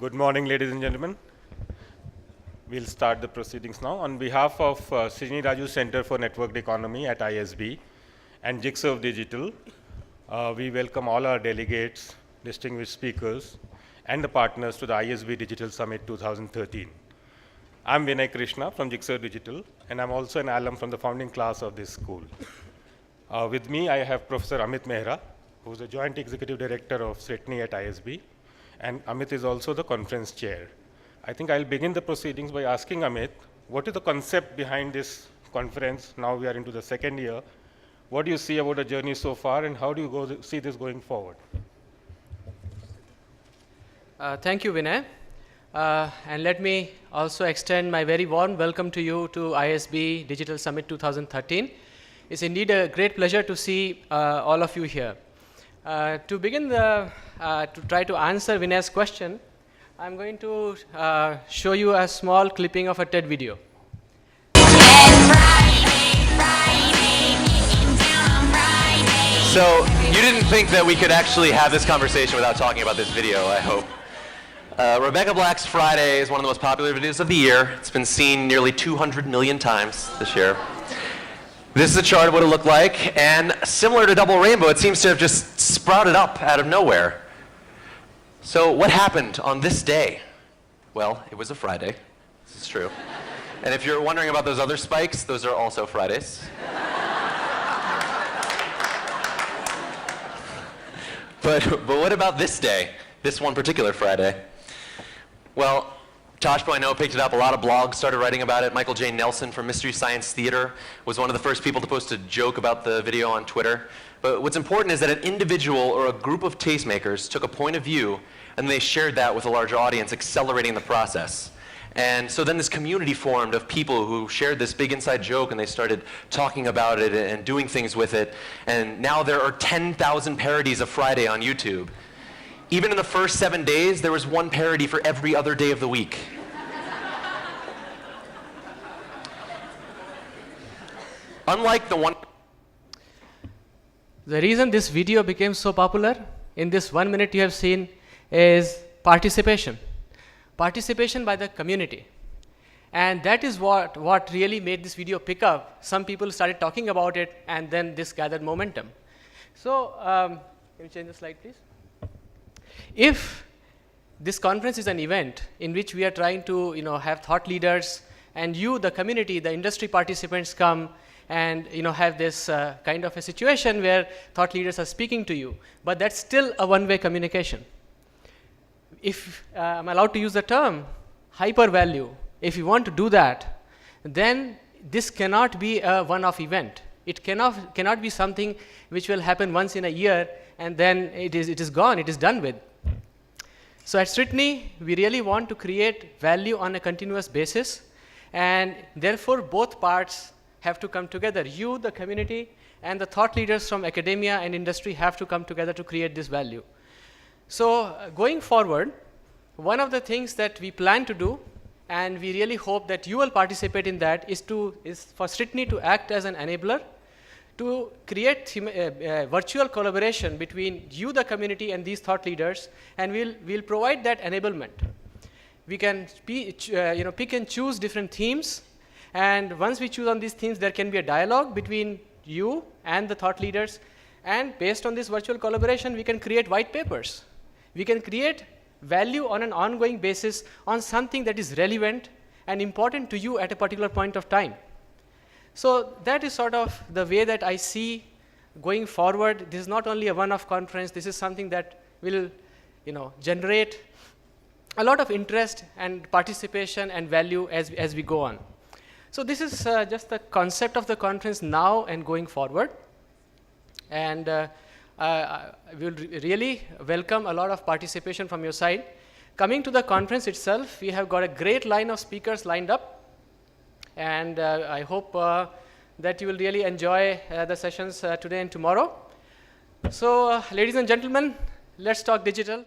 Good morning, ladies and gentlemen. We'll start the proceedings now. On behalf of Srini Raju Center for Networked Economy at ISB and Jigsaw Digital, we welcome all our delegates, distinguished speakers, and the partners to the ISB Digital Summit 2013. I'm Vinay Krishna from Jigsaw Digital, and I'm also an alum from the founding class of this school. With me, I have Professor Amit Mehra, who's the Joint Executive Director of SRITNI at ISB, and Amit is also the conference chair. I think I'll begin the proceedings by asking Amit, what is the concept behind this conference? Now we are into the second year. What do you see about the journey so far, and how do you see this going forward? Thank you, Vinay. And let me also extend my very warm welcome to you to ISB Digital Summit 2013. It's indeed a great pleasure to see all of you here. To begin to try to answer Vinay's question, I'm going to show you a small clipping of a TED video. So you didn't think that we could actually have this conversation without talking about this video, I hope. Rebecca Black's Friday is one of the most popular videos of the year. It's been seen nearly 200 million times this year. This is a chart of what it looked like, and similar to Double Rainbow, it seems to have just sprouted up out of nowhere. So what happened on this day? Well, it was a Friday. This is true. And if you're wondering about those other spikes, those are also Fridays. But what about this day, this one particular Friday? Well, Tosh.0 picked it up, a lot of blogs started writing about it. Michael J. Nelson from Mystery Science Theater was one of the first people to post a joke about the video on Twitter. But what's important is that an individual or a group of tastemakers took a point of view and they shared that with a larger audience, accelerating the process. And so then this community formed of people who shared this big inside joke, and they started talking about it and doing things with it. And now there are 10,000 parodies of Friday on YouTube. Even in the first 7 days, there was one parody for every other day of the week. Unlike the one... The reason this video became so popular in this 1 minute you have seen is participation. Participation by the community. And that is what really made this video pick up. Some people started talking about it, and then this gathered momentum. So, can you change the slide, please? If this conference is an event in which we are trying to have thought leaders, and you, the community, the industry participants come and have this kind of a situation where thought leaders are speaking to you, but that's still a one-way communication. If I'm allowed to use the term hyper value, if you want to do that, then this cannot be a one-off event. It cannot be something which will happen once in a year and then it is gone, it is done with. So at SRITNI, we really want to create value on a continuous basis, and therefore both parts have to come together. You, the community, and the thought leaders from academia and industry have to come together to create this value. So going forward, one of the things that we plan to do, and we really hope that you will participate in that, is for SRITNI to act as an enabler to create virtual collaboration between you, the community, and these thought leaders, and we'll provide that enablement. We can pick and choose different themes, and once we choose on these themes, there can be a dialogue between you and the thought leaders, and based on this virtual collaboration, we can create white papers. We can create value on an ongoing basis on something that is relevant and important to you at a particular point of time. So that is sort of the way that I see going forward. This is not only a one-off conference. This is something that will generate a lot of interest and participation and value as we go on. So this is just the concept of the conference now and going forward. And we'll really welcome a lot of participation from your side. Coming to the conference itself, we have got a great line of speakers lined up. And I hope that you will really enjoy the sessions today and tomorrow. So, ladies and gentlemen, let's talk digital.